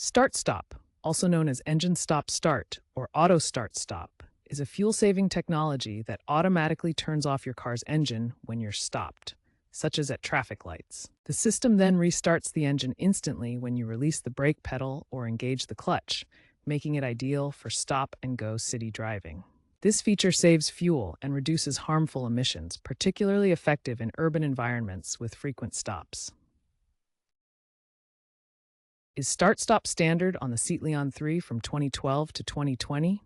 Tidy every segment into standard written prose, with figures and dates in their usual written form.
Start-stop, also known as engine stop-start or auto start-stop, is a fuel-saving technology that automatically turns off your car's engine when you're stopped, such as at traffic lights. The system then restarts the engine instantly when you release the brake pedal or engage the clutch, making it ideal for stop-and-go city driving. This feature saves fuel and reduces harmful emissions, particularly effective in urban environments with frequent stops. Is Start-Stop standard on the Seat Leon 3 from 2012 to 2020?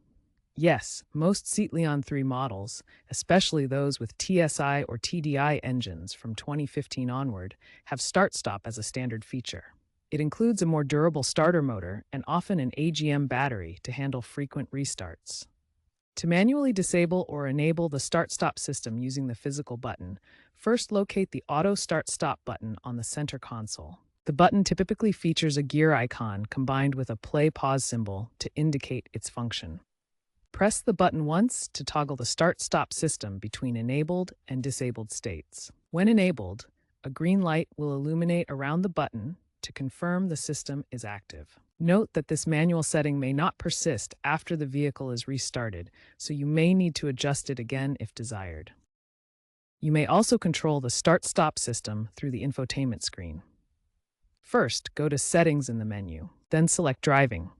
Yes, most Seat Leon 3 models, especially those with TSI or TDI engines from 2015 onward, have Start-Stop as a standard feature. It includes a more durable starter motor and often an AGM battery to handle frequent restarts. To manually disable or enable the Start-Stop system using the physical button, first locate the Auto Start-Stop button on the center console. The button typically features a gear icon combined with a play-pause symbol to indicate its function. Press the button once to toggle the Start-Stop system between enabled and disabled states. When enabled, a green light will illuminate around the button to confirm the system is active. Note that this manual setting may not persist after the vehicle is restarted, so you may need to adjust it again if desired. You may also control the Start-Stop system through the infotainment screen. First, go to Settings in the menu, then select Driving.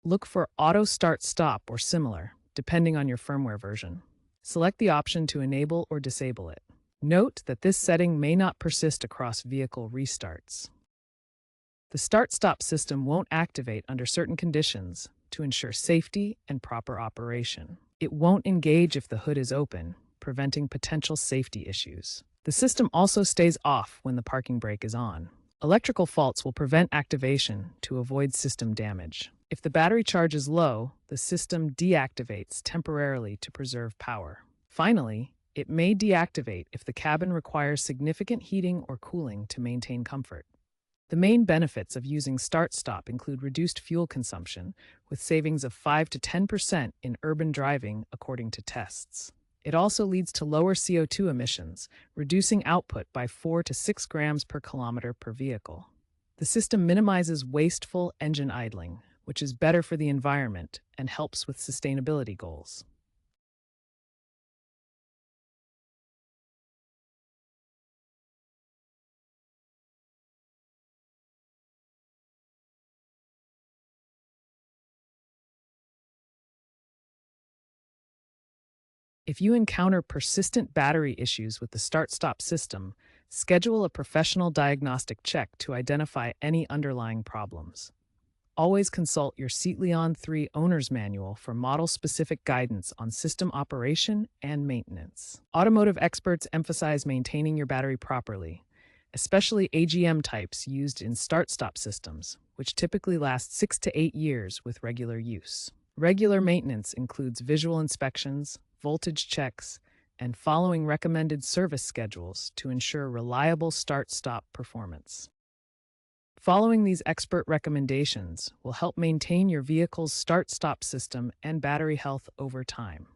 Look for Auto Start-Stop or similar, depending on your firmware version. Select the option to enable or disable it. Note that this setting may not persist across vehicle restarts. The Start-Stop system won't activate under certain conditions to ensure safety and proper operation. It won't engage if the hood is open, preventing potential safety issues. The system also stays off when the parking brake is on. Electrical faults will prevent activation to avoid system damage. If the battery charge is low, the system deactivates temporarily to preserve power. Finally, it may deactivate if the cabin requires significant heating or cooling to maintain comfort. The main benefits of using Start-Stop include reduced fuel consumption, with savings of 5 to 10% in urban driving according to tests. It also leads to lower CO2 emissions, reducing output by 4 to 6 grams per kilometer per vehicle. The system minimizes wasteful engine idling, which is better for the environment and helps with sustainability goals. If you encounter persistent battery issues with the Start-Stop system, schedule a professional diagnostic check to identify any underlying problems. Always consult your Seat Leon 3 Owner's Manual for model-specific guidance on system operation and maintenance. Automotive experts emphasize maintaining your battery properly, especially AGM types used in Start-Stop systems, which typically last 6 to 8 years with regular use. Regular maintenance includes visual inspections, voltage checks, and following recommended service schedules to ensure reliable Start-Stop performance. Following these expert recommendations will help maintain your vehicle's Start-Stop system and battery health over time.